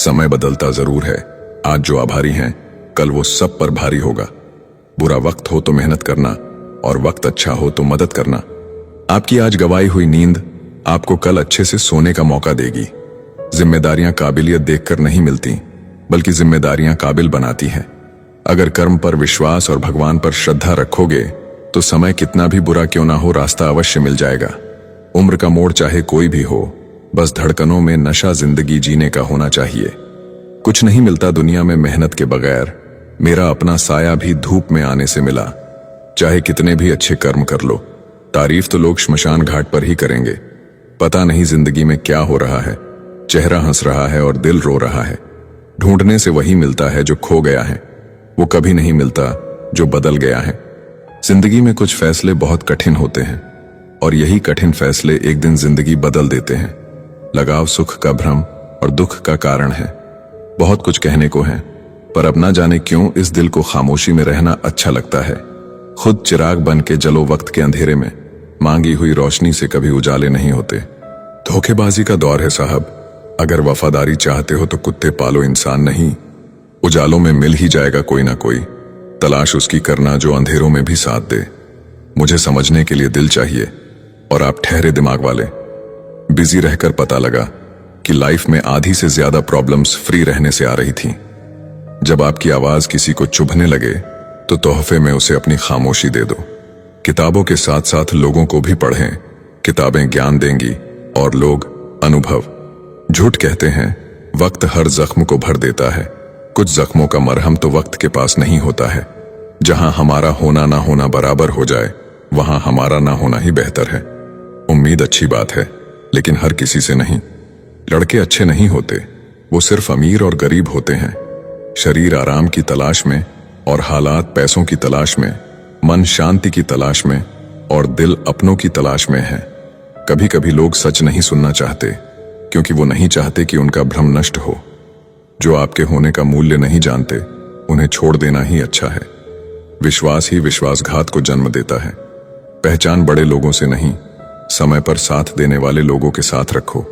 समय बदलता जरूर है, आज जो आभारी हैं कल वो सब पर भारी होगा। बुरा वक्त हो तो मेहनत करना और वक्त अच्छा हो तो मदद करना। आपकी आज गवाई हुई नींद आपको कल अच्छे से सोने का मौका देगी। जिम्मेदारियां काबिलियत देखकर नहीं मिलती, बल्कि जिम्मेदारियां काबिल बनाती हैं। अगर कर्म पर विश्वास और भगवान पर श्रद्धा रखोगे तो समय कितना भी बुरा क्यों ना हो, रास्ता अवश्य मिल जाएगा। उम्र का मोड़ चाहे कोई भी हो, बस धड़कनों में नशा जिंदगी जीने का होना चाहिए। कुछ नहीं मिलता दुनिया में मेहनत के बगैर, मेरा अपना साया भी धूप में आने से मिला। चाहे कितने भी अच्छे कर्म कर लो, तारीफ तो लोग श्मशान घाट पर ही करेंगे। पता नहीं जिंदगी में क्या हो रहा है, चेहरा हंस रहा है और दिल रो रहा है। ढूंढने से वही मिलता है जो खो गया है, वो कभी नहीं मिलता जो बदल गया है। जिंदगी में कुछ फैसले बहुत कठिन होते हैं और यही कठिन फैसले एक दिन जिंदगी बदल देते हैं। लगाव सुख का भ्रम और दुख का कारण है। बहुत कुछ कहने को है, पर अब ना जाने क्यों इस दिल को खामोशी में रहना अच्छा लगता है। खुद चिराग बन के जलो वक्त के अंधेरे में, मांगी हुई रोशनी से कभी उजाले नहीं होते। धोखेबाजी का दौर है साहब, अगर वफादारी चाहते हो तो कुत्ते पालो, इंसान नहीं। उजालों में मिल ही जाएगा कोई ना कोई, तलाश उसकी करना जो अंधेरों में भी साथ दे। मुझे समझने के लिए दिल चाहिए और आप ठहरे दिमाग वाले। बिजी रहकर पता लगा कि लाइफ में आधी से ज्यादा प्रॉब्लम्स फ्री रहने से आ रही थी। जब आपकी आवाज किसी को चुभने लगे तो तोहफे में उसे अपनी खामोशी दे दो। किताबों के साथ साथ लोगों को भी पढ़ें, किताबें ज्ञान देंगी और लोग अनुभव। झूठ कहते हैं वक्त हर जख्म को भर देता है, कुछ जख्मों का मरहम तो वक्त के पास नहीं होता है। जहां हमारा होना ना होना बराबर हो जाए, वहां हमारा ना होना ही बेहतर है। उम्मीद अच्छी बात है, लेकिन हर किसी से नहीं। लड़के अच्छे नहीं होते, वो सिर्फ अमीर और गरीब होते हैं। शरीर आराम की तलाश में और हालात पैसों की तलाश में, मन शांति की तलाश में और दिल अपनों की तलाश में है। कभी कभी लोग सच नहीं सुनना चाहते, क्योंकि वो नहीं चाहते कि उनका भ्रम नष्ट हो। जो आपके होने का मूल्य नहीं जानते, उन्हें छोड़ देना ही अच्छा है। विश्वास ही विश्वासघात को जन्म देता है। पहचान बड़े लोगों से नहीं, समय पर साथ देने वाले लोगों के साथ रखो।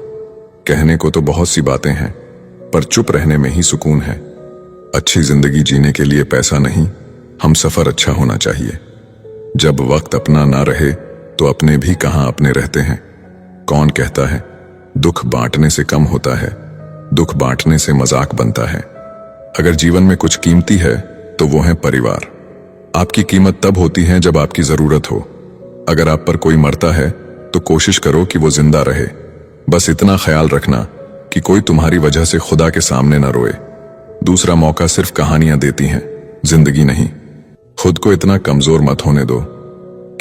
कहने को तो बहुत सी बातें हैं, पर चुप रहने में ही सुकून है। अच्छी जिंदगी जीने के लिए पैसा नहीं, हम सफर अच्छा होना चाहिए। जब वक्त अपना ना रहे तो अपने भी कहां अपने रहते हैं। कौन कहता है दुख बांटने से कम होता है, दुख बांटने से मजाक बनता है। अगर जीवन में कुछ कीमती है तो वो है परिवार। आपकी कीमत तब होती है जब आपकी जरूरत हो। अगर आप पर कोई मरता है तो कोशिश करो कि वो जिंदा रहे। बस इतना ख्याल रखना कि कोई तुम्हारी वजह से खुदा के सामने न रोए। दूसरा मौका सिर्फ कहानियां देती हैं, जिंदगी नहीं। खुद को इतना कमजोर मत होने दो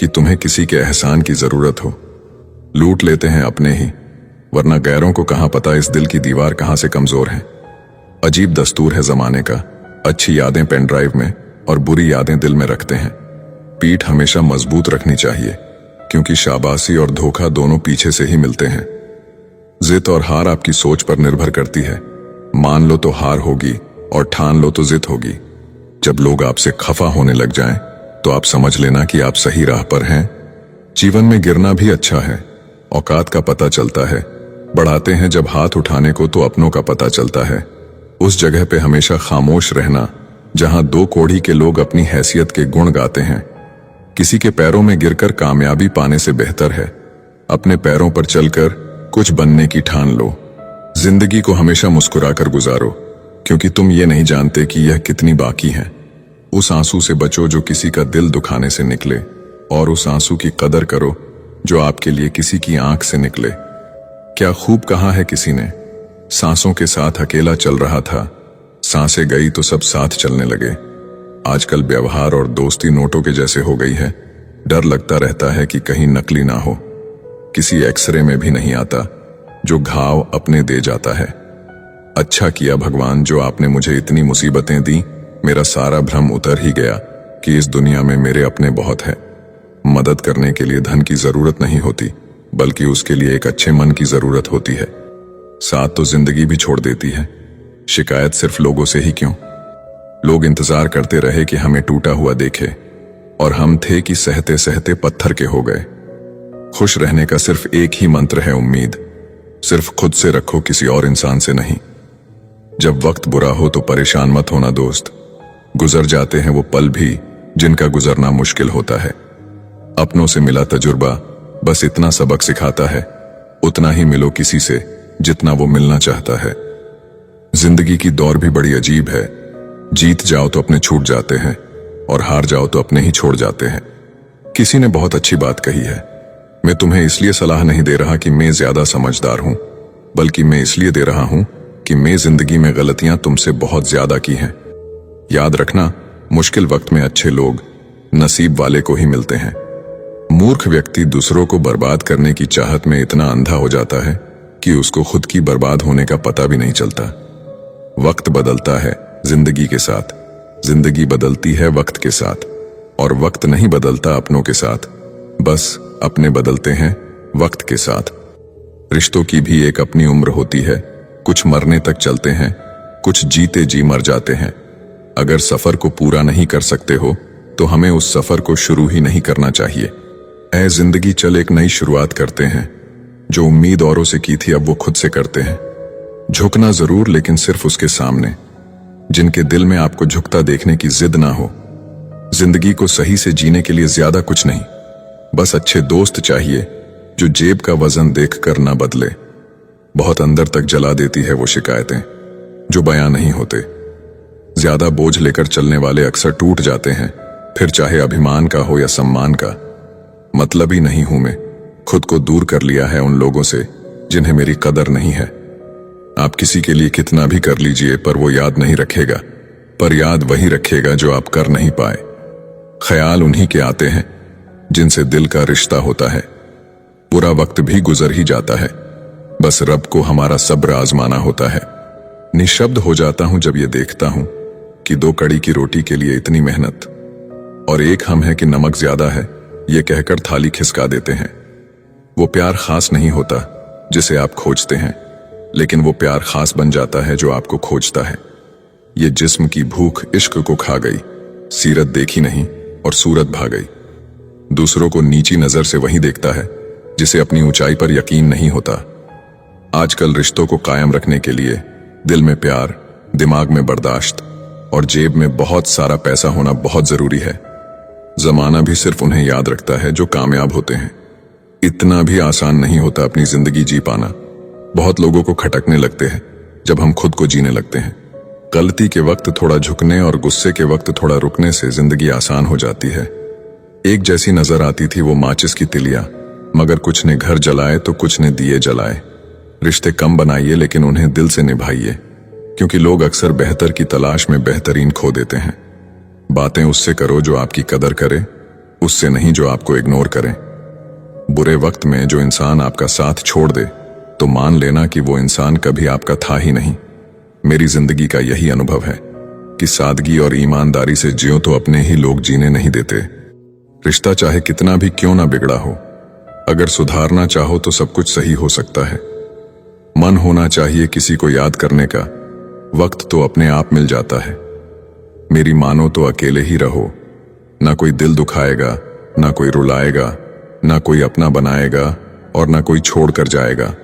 कि तुम्हें किसी के एहसान की जरूरत हो। लूट लेते हैं अपने ही, वरना गैरों को कहां पता इस दिल की दीवार कहां से कमजोर है। अजीब दस्तूर है जमाने का, अच्छी यादें पेन ड्राइव में और बुरी यादें दिल में रखते हैं। पीठ हमेशा मजबूत रखनी चाहिए, क्योंकि शाबाशी और धोखा दोनों पीछे से ही मिलते हैं। जिद और हार आपकी सोच पर निर्भर करती है। मान लो तो हार होगी और ठान लो तो जिद होगी। जब लोग आपसे खफा होने लग जाएं, तो आप समझ लेना कि आप सही राह पर हैं। जीवन में गिरना भी अच्छा है, औकात का पता चलता है। बढ़ाते हैं जब हाथ उठाने को तो अपनों का पता चलता है। उस जगह पे हमेशा खामोश रहना जहां दो कोढ़ी के लोग अपनी हैसियत के गुण गाते हैं। किसी के पैरों में गिरकर कामयाबी पाने से बेहतर है अपने पैरों पर चलकर कुछ बनने की ठान लो। जिंदगी को हमेशा मुस्कुराकर गुजारो, क्योंकि तुम ये नहीं जानते कि यह कितनी बाकी है। उस आंसू से बचो जो किसी का दिल दुखाने से निकले, और उस आंसू की कदर करो जो आपके लिए किसी की आंख से निकले। क्या खूब कहा है किसी ने, सांसों के साथ अकेला चल रहा था, सांसें गई तो सब साथ चलने लगे। आजकल व्यवहार और दोस्ती नोटों के जैसे हो गई है। डर लगता रहता है कि कहीं नकली ना हो। किसी एक्सरे में भी नहीं आता जो घाव अपने दे जाता है। अच्छा किया भगवान जो आपने मुझे इतनी मुसीबतें दी। मेरा सारा भ्रम उतर ही गया कि इस दुनिया में मेरे अपने बहुत है। मदद करने के लिए धन की जरूरत नहीं होती, बल्कि उसके लिए एक अच्छे मन की जरूरत होती है। साथ तो जिंदगी भी छोड़ देती है। शिकायत सिर्फ लोगों से ही क्यों? लोग इंतजार करते रहे कि हमें टूटा हुआ देखे, और हम थे कि सहते सहते पत्थर के हो गए। खुश रहने का सिर्फ एक ही मंत्र है, उम्मीद। सिर्फ खुद से रखो, किसी और इंसान से नहीं। जब वक्त बुरा हो तो परेशान मत होना दोस्त। गुजर जाते हैं वो पल भी जिनका गुजरना मुश्किल होता है। अपनों से मिला तजुर्बा बस इतना सबक सिखाता है, उतना ही मिलो किसी से जितना वो मिलना चाहता है। जिंदगी की दौर भी बड़ी अजीब है। जीत जाओ तो अपने छूट जाते हैं और हार जाओ तो अपने ही छोड़ जाते हैं। किसी ने बहुत अच्छी बात कही है, मैं तुम्हें इसलिए सलाह नहीं दे रहा कि मैं ज्यादा समझदार हूं, बल्कि मैं इसलिए दे रहा हूं कि मैं जिंदगी में गलतियां तुमसे बहुत ज्यादा की हैं। याद रखना, मुश्किल वक्त में अच्छे लोग नसीब वाले को ही मिलते हैं। मूर्ख व्यक्ति दूसरों को बर्बाद करने की चाहत में इतना अंधा हो जाता है कि उसको खुद की बर्बाद होने का पता भी नहीं चलता। वक्त बदलता है जिंदगी के साथ, जिंदगी बदलती है वक्त के साथ, और वक्त नहीं बदलता अपनों के साथ, बस अपने बदलते हैं वक्त के साथ। रिश्तों की भी एक अपनी उम्र होती है, कुछ मरने तक चलते हैं, कुछ जीते जी मर जाते हैं। अगर सफर को पूरा नहीं कर सकते हो तो हमें उस सफर को शुरू ही नहीं करना चाहिए। ऐ जिंदगी चल एक नई शुरुआत करते हैं, जो उम्मीद औरों से की थी अब वो खुद से करते हैं। झुकना जरूर, लेकिन सिर्फ उसके सामने जिनके दिल में आपको झुकता देखने की जिद ना हो। जिंदगी को सही से जीने के लिए ज्यादा कुछ नहीं, बस अच्छे दोस्त चाहिए जो जेब का वजन देखकर ना बदले। बहुत अंदर तक जला देती है वो शिकायतें जो बयां नहीं होते। ज्यादा बोझ लेकर चलने वाले अक्सर टूट जाते हैं, फिर चाहे अभिमान का हो या सम्मान का। मतलब ही नहीं हूं मैं, खुद को दूर कर लिया है उन लोगों से जिन्हें मेरी कदर नहीं है। आप किसी के लिए कितना भी कर लीजिए पर वो याद नहीं रखेगा, पर याद वही रखेगा जो आप कर नहीं पाए। ख्याल उन्हीं के आते हैं जिनसे दिल का रिश्ता होता है। बुरा वक्त भी गुजर ही जाता है, बस रब को हमारा सब्र आजमाना होता है। निशब्द हो जाता हूं जब ये देखता हूं कि 2 कड़ी की रोटी के लिए इतनी मेहनत, और एक हम है कि नमक ज्यादा है ये कहकर थाली खिसका देते हैं। वो प्यार खास नहीं होता जिसे आप खोजते हैं, लेकिन वो प्यार खास बन जाता है जो आपको खोजता है। ये जिस्म की भूख इश्क को खा गई, सीरत देखी नहीं और सूरत भाग गई। दूसरों को नीची नजर से वही देखता है जिसे अपनी ऊंचाई पर यकीन नहीं होता। आजकल रिश्तों को कायम रखने के लिए दिल में प्यार, दिमाग में बर्दाश्त और जेब में बहुत सारा पैसा होना बहुत जरूरी है। जमाना भी सिर्फ उन्हें याद रखता है जो कामयाब होते हैं। इतना भी आसान नहीं होता अपनी जिंदगी जी पाना। बहुत लोगों को खटकने लगते हैं जब हम खुद को जीने लगते हैं। गलती के वक्त थोड़ा झुकने और गुस्से के वक्त थोड़ा रुकने से जिंदगी आसान हो जाती है। एक जैसी नजर आती थी वो माचिस की तिलियां, मगर कुछ ने घर जलाए तो कुछ ने दिए जलाए। रिश्ते कम बनाइए लेकिन उन्हें दिल से निभाइए, क्योंकि लोग अक्सर बेहतर की तलाश में बेहतरीन खो देते हैं। बातें उससे करो जो आपकी कदर करे, उससे नहीं जो आपको इग्नोर करे। बुरे वक्त में जो इंसान आपका साथ छोड़ दे तो मान लेना कि वो इंसान कभी आपका था ही नहीं। मेरी जिंदगी का यही अनुभव है कि सादगी और ईमानदारी से जियो तो अपने ही लोग जीने नहीं देते। रिश्ता चाहे कितना भी क्यों ना बिगड़ा हो, अगर सुधारना चाहो तो सब कुछ सही हो सकता है। मन होना चाहिए किसी को याद करने का, वक्त तो अपने आप मिल जाता है। मेरी मानो तो अकेले ही रहो, ना कोई दिल दुखाएगा, ना कोई रुलाएगा, ना कोई अपना बनाएगा और ना कोई छोड़ कर जाएगा।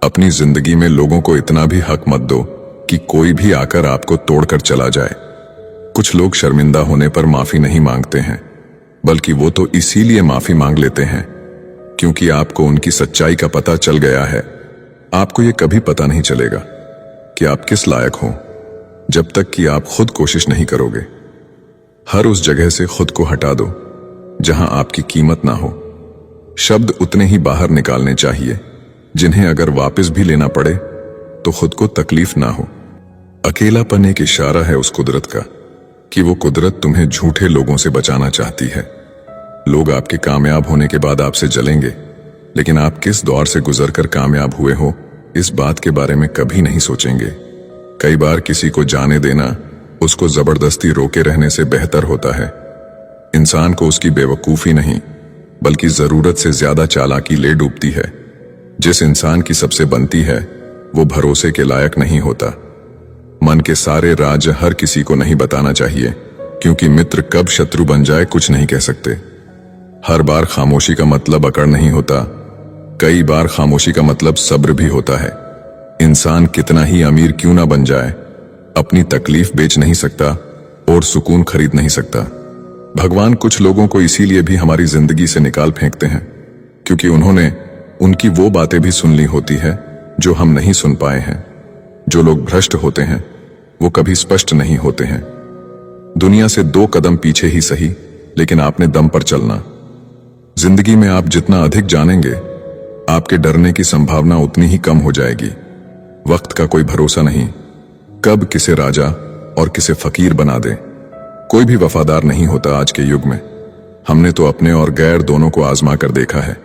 अपनी जिंदगी में लोगों को इतना भी हक मत दो कि कोई भी आकर आपको तोड़कर चला जाए। कुछ लोग शर्मिंदा होने पर माफी नहीं मांगते हैं, बल्कि वो तो इसीलिए माफी मांग लेते हैं क्योंकि आपको उनकी सच्चाई का पता चल गया है। आपको ये कभी पता नहीं चलेगा कि आप किस लायक हो जब तक कि आप खुद कोशिश नहीं करोगे। हर उस जगह से खुद को हटा दो जहां आपकी कीमत ना हो। शब्द उतने ही बाहर निकालने चाहिए जिन्हें अगर वापस भी लेना पड़े तो खुद को तकलीफ ना हो। अकेलापन एक इशारा है उस कुदरत का कि वो कुदरत तुम्हें झूठे लोगों से बचाना चाहती है। लोग आपके कामयाब होने के बाद आपसे जलेंगे, लेकिन आप किस दौर से गुजरकर कामयाब हुए हो इस बात के बारे में कभी नहीं सोचेंगे। कई बार किसी को जाने देना उसको जबरदस्ती रोके रहने से बेहतर होता है। इंसान को उसकी बेवकूफी नहीं बल्कि जरूरत से ज्यादा चालाकी ले डूबती है। जिस इंसान की सबसे बनती है वो भरोसे के लायक नहीं होता। मन के सारे राज हर किसी को नहीं बताना चाहिए, क्योंकि मित्र कब शत्रु बन जाए कुछ नहीं कह सकते। हर बार खामोशी का मतलब अकड़ नहीं होता, कई बार खामोशी का मतलब सब्र भी होता है। इंसान कितना ही अमीर क्यों ना बन जाए, अपनी तकलीफ बेच नहीं सकता और सुकून खरीद नहीं सकता। भगवान कुछ लोगों को इसीलिए भी हमारी जिंदगी से निकाल फेंकते हैं क्योंकि उन्होंने उनकी वो बातें भी सुन ली होती है जो हम नहीं सुन पाए हैं। जो लोग भ्रष्ट होते हैं वो कभी स्पष्ट नहीं होते हैं। दुनिया से 2 कदम पीछे ही सही, लेकिन आपने दम पर चलना। जिंदगी में आप जितना अधिक जानेंगे, आपके डरने की संभावना उतनी ही कम हो जाएगी। वक्त का कोई भरोसा नहीं, कब किसे राजा और किसे फकीर बना दे। कोई भी वफादार नहीं होता आज के युग में। हमने तो अपने और गैर दोनों को आजमा कर देखा है।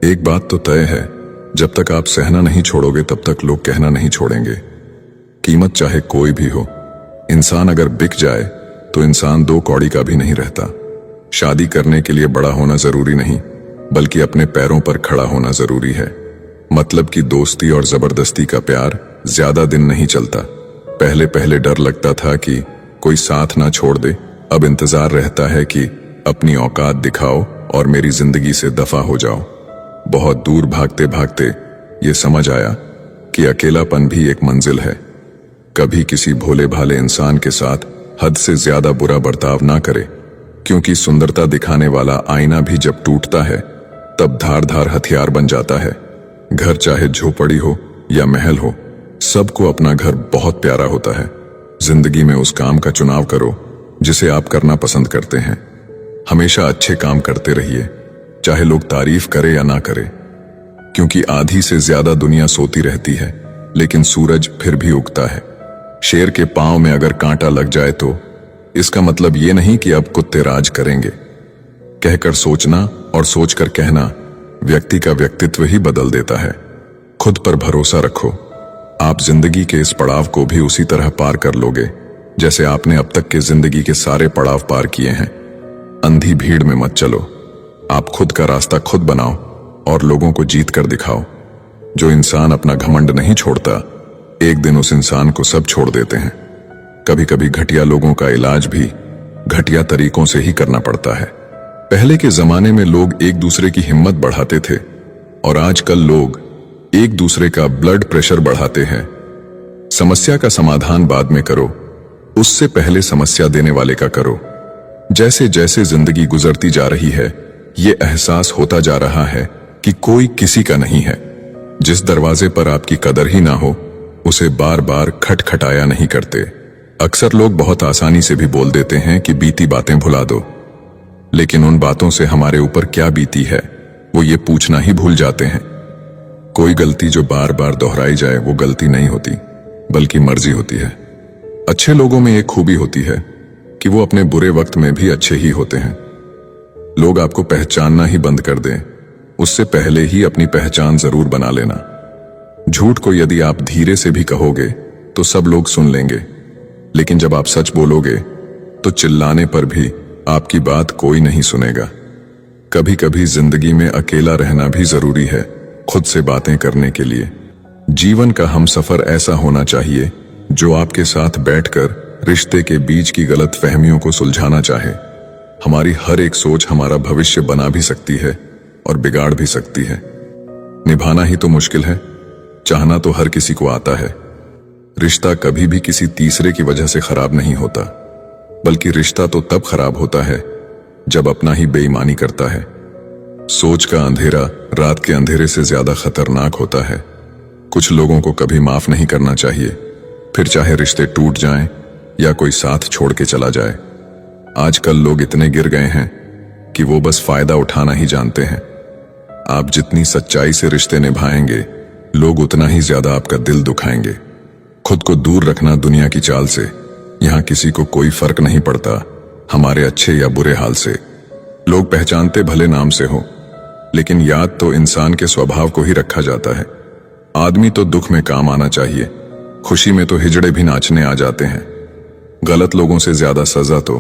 एक बात तो तय है, जब तक आप सहना नहीं छोड़ोगे तब तक लोग कहना नहीं छोड़ेंगे। कीमत चाहे कोई भी हो, इंसान अगर बिक जाए तो इंसान 2 कौड़ी का भी नहीं रहता। शादी करने के लिए बड़ा होना जरूरी नहीं, बल्कि अपने पैरों पर खड़ा होना जरूरी है। मतलब कि दोस्ती और जबरदस्ती का प्यार ज्यादा दिन नहीं चलता। पहले पहले डर लगता था कि कोई साथ ना छोड़ दे, अब इंतजार रहता है कि अपनी औकात दिखाओ और मेरी जिंदगी से दफा हो जाओ। बहुत दूर भागते भागते ये समझ आया कि अकेलापन भी एक मंजिल है। कभी किसी भोले भाले इंसान के साथ हद से ज्यादा बुरा बर्ताव ना करे, क्योंकि सुंदरता दिखाने वाला आईना भी जब टूटता है तब धार धार हथियार बन जाता है। घर चाहे झोपड़ी हो या महल हो, सबको अपना घर बहुत प्यारा होता है। जिंदगी में उस काम का चुनाव करो जिसे आप करना पसंद करते हैं। हमेशा अच्छे काम करते रहिए, चाहे लोग तारीफ करे या ना करे, क्योंकि आधी से ज्यादा दुनिया सोती रहती है लेकिन सूरज फिर भी उगता है। शेर के पांव में अगर कांटा लग जाए तो इसका मतलब ये नहीं कि अब कुत्ते राज करेंगे। कहकर सोचना और सोचकर कहना व्यक्ति का व्यक्तित्व ही बदल देता है। खुद पर भरोसा रखो, आप जिंदगी के इस पड़ाव को भी उसी तरह पार कर लोगे जैसे आपने अब तक के जिंदगी के सारे पड़ाव पार किए हैं। अंधी भीड़ में मत चलो, आप खुद का रास्ता खुद बनाओ और लोगों को जीत कर दिखाओ। जो इंसान अपना घमंड नहीं छोड़ता, एक दिन उस इंसान को सब छोड़ देते हैं। कभी कभी घटिया लोगों का इलाज भी घटिया तरीकों से ही करना पड़ता है। पहले के जमाने में लोग एक दूसरे की हिम्मत बढ़ाते थे और आजकल लोग एक दूसरे का ब्लड प्रेशर बढ़ाते हैं। समस्या का समाधान बाद में करो, उससे पहले समस्या देने वाले का करो। जैसे जैसे जिंदगी गुजरती जा रही है, ये एहसास होता जा रहा है कि कोई किसी का नहीं है। जिस दरवाजे पर आपकी कदर ही ना हो, उसे बार बार खटखटाया नहीं करते। अक्सर लोग बहुत आसानी से भी बोल देते हैं कि बीती बातें भुला दो, लेकिन उन बातों से हमारे ऊपर क्या बीती है वो ये पूछना ही भूल जाते हैं। कोई गलती जो बार बार दोहराई जाए वो गलती नहीं होती, बल्कि मर्जी होती है। अच्छे लोगों में एक खूबी होती है कि वो अपने बुरे वक्त में भी अच्छे ही होते हैं। लोग आपको पहचानना ही बंद कर दें, उससे पहले ही अपनी पहचान जरूर बना लेना। झूठ को यदि आप धीरे से भी कहोगे तो सब लोग सुन लेंगे, लेकिन जब आप सच बोलोगे तो चिल्लाने पर भी आपकी बात कोई नहीं सुनेगा। कभी कभी जिंदगी में अकेला रहना भी जरूरी है, खुद से बातें करने के लिए। जीवन का हमसफर ऐसा होना चाहिए जो आपके साथ बैठकर रिश्ते के बीच की गलत फहमियों को सुलझाना चाहे। हमारी हर एक सोच हमारा भविष्य बना भी सकती है और बिगाड़ भी सकती है। निभाना ही तो मुश्किल है, चाहना तो हर किसी को आता है। रिश्ता कभी भी किसी तीसरे की वजह से खराब नहीं होता, बल्कि रिश्ता तो तब खराब होता है जब अपना ही बेईमानी करता है। सोच का अंधेरा रात के अंधेरे से ज्यादा खतरनाक होता है। कुछ लोगों को कभी माफ नहीं करना चाहिए, फिर चाहे रिश्ते टूट जाएं या कोई साथ छोड़ के चला जाए। आजकल लोग इतने गिर गए हैं कि वो बस फायदा उठाना ही जानते हैं। आप जितनी सच्चाई से रिश्ते निभाएंगे, लोग उतना ही ज्यादा आपका दिल दुखाएंगे। खुद को दूर रखना दुनिया की चाल से। यहाँ किसी को कोई फर्क नहीं पड़ता हमारे अच्छे या बुरे हाल से। लोग पहचानते भले नाम से हो, लेकिन याद तो इंसान के स्वभाव को ही रखा जाता है। आदमी तो दुख में काम आना चाहिए, खुशी में तो हिजड़े भी नाचने आ जाते हैं। गलत लोगों से ज्यादा सजा तो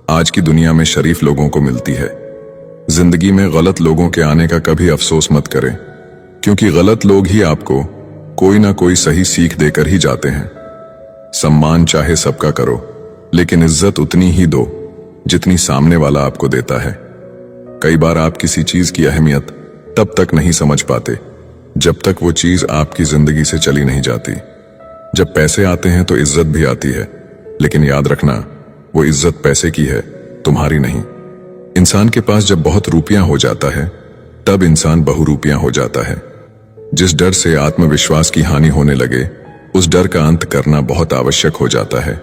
आज की दुनिया में शरीफ लोगों को मिलती है। जिंदगी में गलत लोगों के आने का कभी अफसोस मत करें, क्योंकि गलत लोग ही आपको कोई ना कोई सही सीख देकर ही जाते हैं। सम्मान चाहे सबका करो, लेकिन इज्जत उतनी ही दो जितनी सामने वाला आपको देता है। कई बार आप किसी चीज की अहमियत तब तक नहीं समझ पाते जब तक वो चीज आपकी जिंदगी से चली नहीं जाती। जब पैसे आते हैं तो इज्जत भी आती है, लेकिन याद रखना वो इज्जत पैसे की है, तुम्हारी नहीं। इंसान के पास जब बहुत रुपया हो जाता है तब इंसान बहुरूपिया हो जाता है। जिस डर से आत्मविश्वास की हानि होने लगे उस डर का अंत करना बहुत आवश्यक हो जाता है।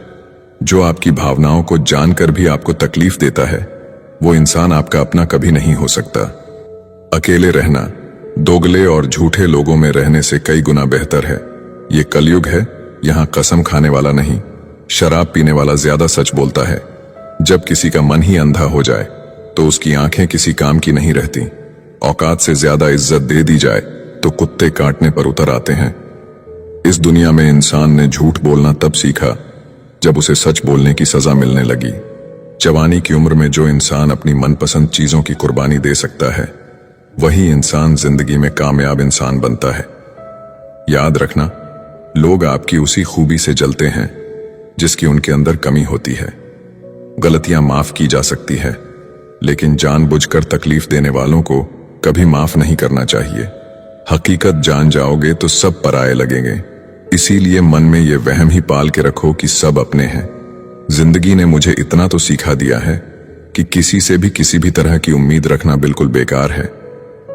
जो आपकी भावनाओं को जानकर भी आपको तकलीफ देता है वो इंसान आपका अपना कभी नहीं हो सकता। अकेले रहना दोगले और झूठे लोगों में रहने से कई गुना बेहतर है। ये कलयुग है, यहाँ कसम खाने वाला नहीं, शराब पीने वाला ज्यादा सच बोलता है। जब किसी का मन ही अंधा हो जाए तो उसकी आंखें किसी काम की नहीं रहती। औकात से ज्यादा इज्जत दे दी जाए तो कुत्ते काटने पर उतर आते हैं। इस दुनिया में इंसान ने झूठ बोलना तब सीखा जब उसे सच बोलने की सजा मिलने लगी। जवानी की उम्र में जो इंसान अपनी मनपसंद चीजों की कुर्बानी दे सकता है वही इंसान जिंदगी में कामयाब इंसान बनता है। याद रखना, लोग आपकी उसी खूबी से जलते हैं जिसकी उनके अंदर कमी होती है। गलतियां माफ की जा सकती है, लेकिन जानबूझकर तकलीफ देने वालों को कभी माफ नहीं करना चाहिए। हकीकत जान जाओगे तो सब पराये लगेंगे, इसीलिए मन में ये वहम ही पाल के रखो कि सब अपने हैं। जिंदगी ने मुझे इतना तो सिखा दिया है कि किसी से भी किसी भी तरह की उम्मीद रखना बिल्कुल बेकार है।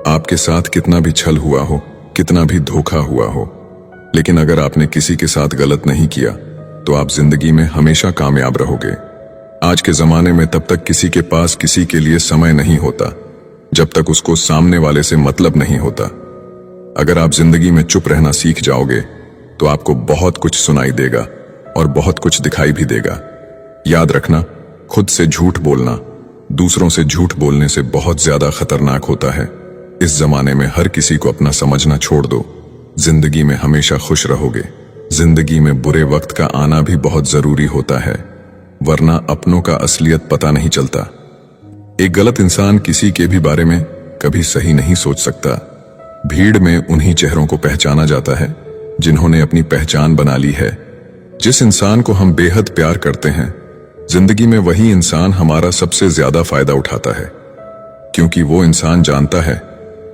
आपके साथ कितना भी छल हुआ हो, कितना भी धोखा हुआ हो, लेकिन अगर आपने किसी के साथ गलत नहीं किया तो आप जिंदगी में हमेशा कामयाब रहोगे। आज के जमाने में तब तक किसी के पास किसी के लिए समय नहीं होता जब तक उसको सामने वाले से मतलब नहीं होता। अगर आप जिंदगी में चुप रहना सीख जाओगे तो आपको बहुत कुछ सुनाई देगा और बहुत कुछ दिखाई भी देगा। याद रखना, खुद से झूठ बोलना दूसरों से झूठ बोलने से बहुत ज्यादा खतरनाक होता है। इस जमाने में हर किसी को अपना समझना छोड़ दो। जिंदगी में हमेशा खुश रहोगे। जिंदगी में बुरे वक्त का आना भी बहुत जरूरी होता है, वरना अपनों का असलियत पता नहीं चलता। एक गलत इंसान किसी के भी बारे में कभी सही नहीं सोच सकता। भीड़ में उन्हीं चेहरों को पहचाना जाता है जिन्होंने अपनी पहचान बना ली है। जिस इंसान को हम बेहद प्यार करते हैं, जिंदगी में वही इंसान हमारा सबसे ज्यादा फायदा उठाता है, क्योंकि वो इंसान जानता है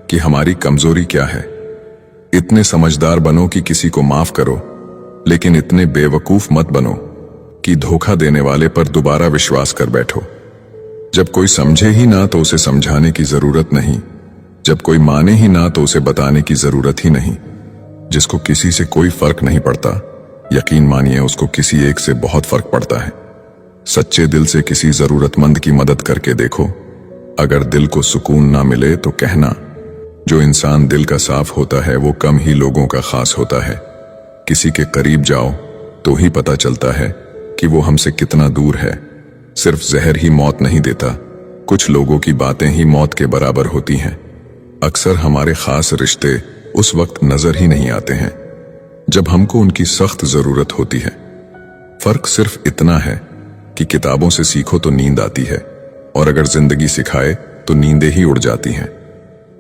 कि हमारी कमजोरी क्या है। इतने समझदार बनो कि किसी को माफ करो, लेकिन इतने बेवकूफ मत बनो कि धोखा देने वाले पर दोबारा विश्वास कर बैठो। जब कोई समझे ही ना तो उसे समझाने की जरूरत नहीं, जब कोई माने ही ना तो उसे बताने की जरूरत ही नहीं। जिसको किसी से कोई फर्क नहीं पड़ता, यकीन मानिए उसको किसी एक से बहुत फर्क पड़ता है। सच्चे दिल से किसी जरूरतमंद की मदद करके देखो। अगर दिल को सुकून ना मिले तो कहना। जो इंसान दिल का साफ होता है वो कम ही लोगों का खास होता है। किसी के करीब जाओ तो ही पता चलता है कि वो हमसे कितना दूर है। सिर्फ जहर ही मौत नहीं देता, कुछ लोगों की बातें ही मौत के बराबर होती हैं। अक्सर हमारे खास रिश्ते उस वक्त नजर ही नहीं आते हैं जब हमको उनकी सख्त जरूरत होती है। फर्क सिर्फ इतना है कि किताबों से सीखो तो नींद आती है, और अगर जिंदगी सिखाए तो नींदें ही उड़ जाती हैं।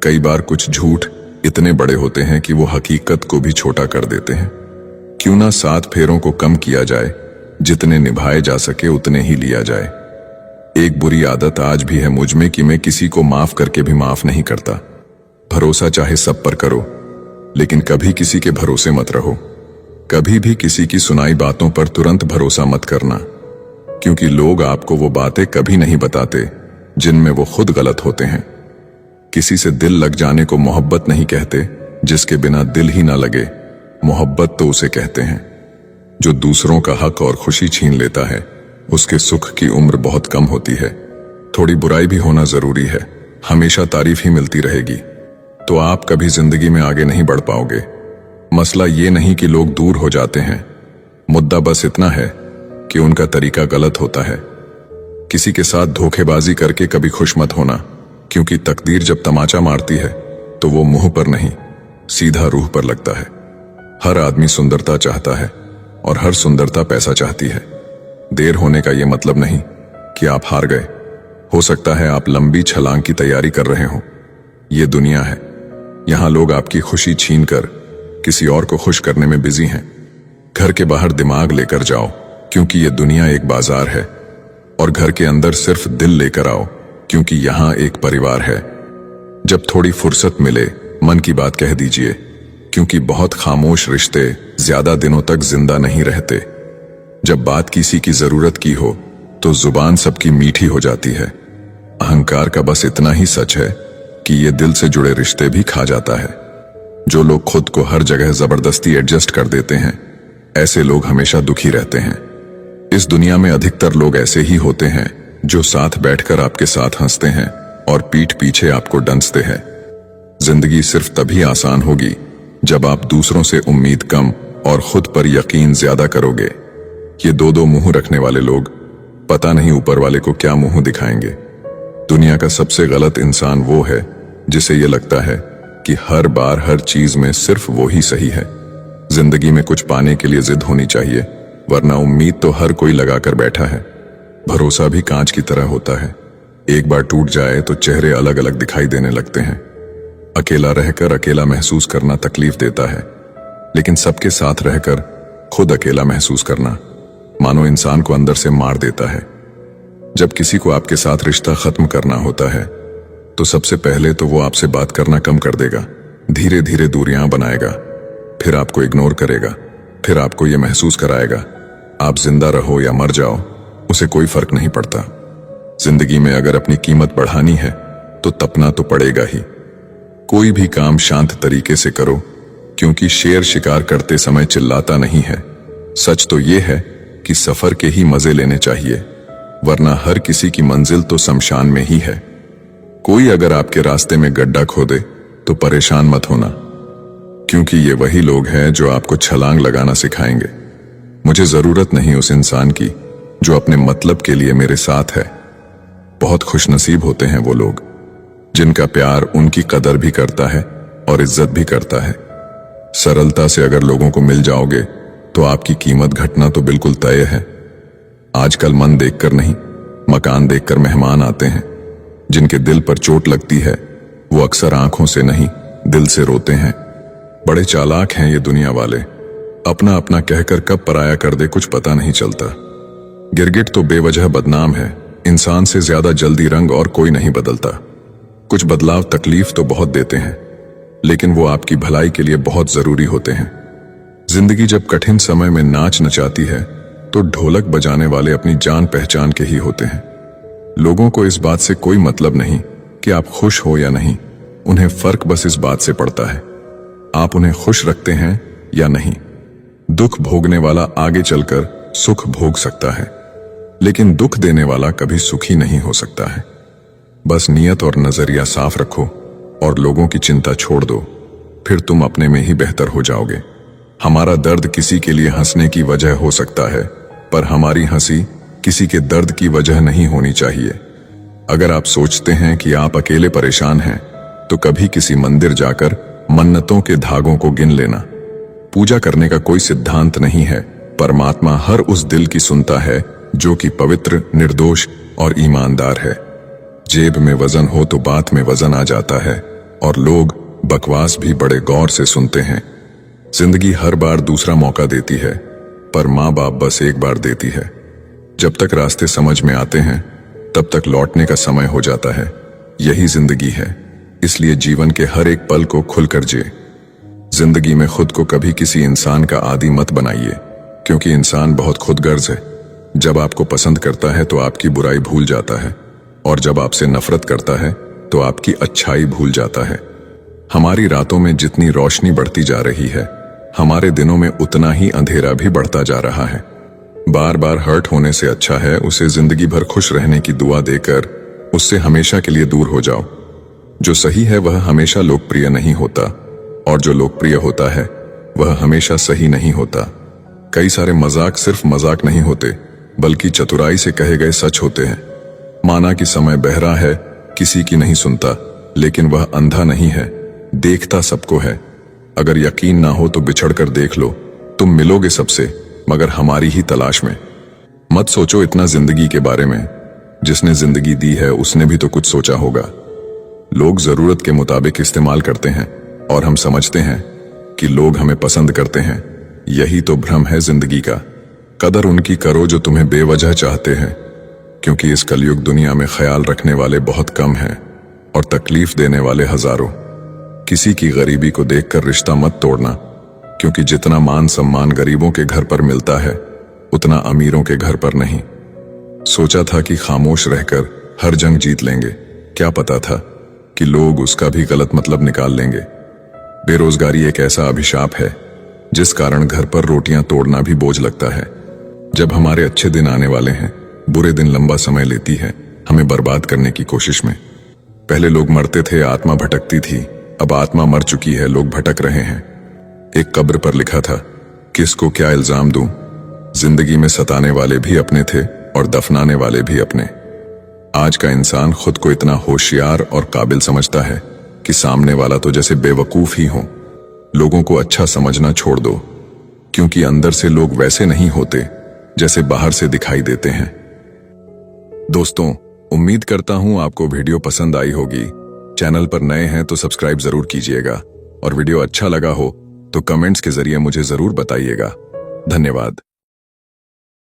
कई बार कुछ झूठ इतने बड़े होते हैं कि वो हकीकत को भी छोटा कर देते हैं। क्यों ना 7 फेरों को कम किया जाए, जितने निभाए जा सके उतने ही लिया जाए। एक बुरी आदत आज भी है मुझ में कि मैं किसी को माफ करके भी माफ नहीं करता। भरोसा चाहे सब पर करो, लेकिन कभी किसी के भरोसे मत रहो। कभी भी किसी की सुनाई बातों पर तुरंत भरोसा मत करना, क्योंकि लोग आपको वो बातें कभी नहीं बताते जिनमें वो खुद गलत होते हैं। किसी से दिल लग जाने को मोहब्बत नहीं कहते, जिसके बिना दिल ही ना लगे मोहब्बत तो उसे कहते हैं। जो दूसरों का हक और खुशी छीन लेता है उसके सुख की उम्र बहुत कम होती है। थोड़ी बुराई भी होना जरूरी है, हमेशा तारीफ ही मिलती रहेगी तो आप कभी जिंदगी में आगे नहीं बढ़ पाओगे। मसला ये नहीं कि लोग दूर हो जाते हैं, मुद्दा बस इतना है कि उनका तरीका गलत होता है। किसी के साथ धोखेबाजी करके कभी खुश मत होना, क्योंकि तकदीर जब तमाचा मारती है तो वो मुंह पर नहीं सीधा रूह पर लगता है। हर आदमी सुंदरता चाहता है और हर सुंदरता पैसा चाहती है। देर होने का ये मतलब नहीं कि आप हार गए। हो सकता है आप लंबी छलांग की तैयारी कर रहे हो। ये दुनिया है, यहां लोग आपकी खुशी छीनकर किसी और को खुश करने में बिजी हैं। घर के बाहर दिमाग लेकर जाओ, क्योंकि ये दुनिया एक बाजार है, और घर के अंदर सिर्फ दिल लेकर आओ, क्योंकि यहां एक परिवार है। जब थोड़ी फुर्सत मिले मन की बात कह दीजिए, क्योंकि बहुत खामोश रिश्ते ज्यादा दिनों तक जिंदा नहीं रहते। जब बात किसी की जरूरत की हो तो जुबान सबकी मीठी हो जाती है। अहंकार का बस इतना ही सच है कि ये दिल से जुड़े रिश्ते भी खा जाता है। जो लोग खुद को हर जगह जबरदस्ती एडजस्ट कर देते हैं, ऐसे लोग हमेशा दुखी रहते हैं। इस दुनिया में अधिकतर लोग ऐसे ही होते हैं जो साथ बैठकर आपके साथ हंसते हैं और पीठ पीछे आपको डंसते हैं। जिंदगी सिर्फ तभी आसान होगी जब आप दूसरों से उम्मीद कम और खुद पर यकीन ज्यादा करोगे। ये दो मुंह रखने वाले लोग पता नहीं ऊपर वाले को क्या मुंह दिखाएंगे। दुनिया का सबसे गलत इंसान वो है जिसे ये लगता है कि हर बार हर चीज में सिर्फ वो ही सही है। जिंदगी में कुछ पाने के लिए जिद होनी चाहिए, वरना उम्मीद तो हर कोई लगाकर बैठा है। भरोसा भी कांच की तरह होता है, एक बार टूट जाए तो चेहरे अलग अलग दिखाई देने लगते हैं। अकेला रहकर अकेला महसूस करना तकलीफ देता है, लेकिन सबके साथ रहकर खुद अकेला महसूस करना मानो इंसान को अंदर से मार देता है। जब किसी को आपके साथ रिश्ता खत्म करना होता है तो सबसे पहले तो वो आपसे बात करना कम कर देगा, धीरे धीरे दूरियां बनाएगा, फिर आपको इग्नोर करेगा, फिर आपको ये महसूस कराएगा आप जिंदा रहो या मर जाओ, उसे कोई फर्क नहीं पड़ता। जिंदगी में अगर अपनी कीमत बढ़ानी है तो तपना तो पड़ेगा ही। कोई भी काम शांत तरीके से करो, क्योंकि शेर शिकार करते समय चिल्लाता नहीं है। सच तो ये है कि सफर के ही मजे लेने चाहिए, वरना हर किसी की मंजिल तो शमशान में ही है। कोई अगर आपके रास्ते में गड्ढा खोदे तो परेशान मत होना, क्योंकि ये वही लोग हैं जो आपको छलांग लगाना सिखाएंगे। मुझे जरूरत नहीं उस इंसान की जो अपने मतलब के लिए मेरे साथ है। बहुत खुशनसीब होते हैं वो लोग जिनका प्यार उनकी कदर भी करता है और इज्जत भी करता है। सरलता से अगर लोगों को मिल जाओगे तो आपकी कीमत घटना तो बिल्कुल तय है। आजकल मन देखकर नहीं, मकान देखकर मेहमान आते हैं। जिनके दिल पर चोट लगती है वो अक्सर आंखों से नहीं दिल से रोते हैं। बड़े चालाक हैं ये दुनिया वाले, अपना अपना कहकर कब पराया कर दे कुछ पता नहीं चलता। गिरगिट तो बेवजह बदनाम है, इंसान से ज्यादा जल्दी रंग और कोई नहीं बदलता। कुछ बदलाव तकलीफ तो बहुत देते हैं, लेकिन वो आपकी भलाई के लिए बहुत जरूरी होते हैं। जिंदगी जब कठिन समय में नाच नचाती है तो ढोलक बजाने वाले अपनी जान पहचान के ही होते हैं। लोगों को इस बात से कोई मतलब नहीं कि आप खुश हो या नहीं, उन्हें फर्क बस इस बात से पड़ता है आप उन्हें खुश रखते हैं या नहीं। दुख भोगने वाला आगे चलकर सुख भोग सकता है, लेकिन दुख देने वाला कभी सुखी नहीं हो सकता है। बस नियत और नजरिया साफ रखो और लोगों की चिंता छोड़ दो, फिर तुम अपने में ही बेहतर हो जाओगे। हमारा दर्द किसी के लिए हंसने की वजह हो सकता है, पर हमारी हंसी किसी के दर्द की वजह नहीं होनी चाहिए। अगर आप सोचते हैं कि आप अकेले परेशान हैं तो कभी किसी मंदिर जाकर मन्नतों के धागों को गिन लेना। पूजा करने का कोई सिद्धांत नहीं है, परमात्मा हर उस दिल की सुनता है जो कि पवित्र, निर्दोष और ईमानदार है। जेब में वजन हो तो बात में वजन आ जाता है और लोग बकवास भी बड़े गौर से सुनते हैं। जिंदगी हर बार दूसरा मौका देती है, पर माँ बाप बस एक बार देती है। जब तक रास्ते समझ में आते हैं तब तक लौटने का समय हो जाता है। यही जिंदगी है, इसलिए जीवन के हर एक पल को खुलकर जिए। जिंदगी में खुद को कभी किसी इंसान का आदी मत बनाइए, क्योंकि इंसान बहुत खुदगर्ज है। जब आपको पसंद करता है तो आपकी बुराई भूल जाता है, और जब आपसे नफरत करता है तो आपकी अच्छाई भूल जाता है। हमारी रातों में जितनी रोशनी बढ़ती जा रही है, हमारे दिनों में उतना ही अंधेरा भी बढ़ता जा रहा है। बार बार हर्ट होने से अच्छा है उसे जिंदगी भर खुश रहने की दुआ देकर उससे हमेशा के लिए दूर हो जाओ। जो सही है वह हमेशा लोकप्रिय नहीं होता, और जो लोकप्रिय होता है वह हमेशा सही नहीं होता। कई सारे मजाक सिर्फ मजाक नहीं होते, बल्कि चतुराई से कहे गए सच होते हैं। माना कि समय बहरा है, किसी की नहीं सुनता, लेकिन वह अंधा नहीं है, देखता सबको है। अगर यकीन ना हो तो बिछड़ कर देख लो, तुम मिलोगे सबसे, मगर हमारी ही तलाश में। मत सोचो इतना जिंदगी के बारे में, जिसने जिंदगी दी है उसने भी तो कुछ सोचा होगा। लोग जरूरत के मुताबिक इस्तेमाल करते हैं और हम समझते हैं कि लोग हमें पसंद करते हैं। यही तो भ्रम है जिंदगी का। कदर उनकी करो जो तुम्हें बेवजह चाहते हैं, क्योंकि इस कलयुग दुनिया में ख्याल रखने वाले बहुत कम हैं और तकलीफ देने वाले हजारों। किसी की गरीबी को देखकर रिश्ता मत तोड़ना, क्योंकि जितना मान सम्मान गरीबों के घर पर मिलता है उतना अमीरों के घर पर नहीं। सोचा था कि खामोश रहकर हर जंग जीत लेंगे, क्या पता था कि लोग उसका भी गलत मतलब निकाल लेंगे। बेरोजगारी एक ऐसा अभिशाप है जिस कारण घर पर रोटियां तोड़ना भी बोझ लगता है। जब हमारे अच्छे दिन आने वाले हैं, बुरे दिन लंबा समय लेती है हमें बर्बाद करने की कोशिश में। पहले लोग मरते थे, आत्मा भटकती थी, अब आत्मा मर चुकी है, लोग भटक रहे हैं। एक कब्र पर लिखा था, किसको क्या इल्जाम दूं, जिंदगी में सताने वाले भी अपने थे और दफनाने वाले भी अपने। आज का इंसान खुद को इतना होशियार और काबिल समझता है कि सामने वाला तो जैसे बेवकूफ ही हो। लोगों को अच्छा समझना छोड़ दो, क्योंकि अंदर से लोग वैसे नहीं होते जैसे बाहर से दिखाई देते हैं। दोस्तों, उम्मीद करता हूं आपको वीडियो पसंद आई होगी। चैनल पर नए हैं तो सब्सक्राइब जरूर कीजिएगा और वीडियो अच्छा लगा हो तो कमेंट्स के जरिए मुझे जरूर बताइएगा। धन्यवाद।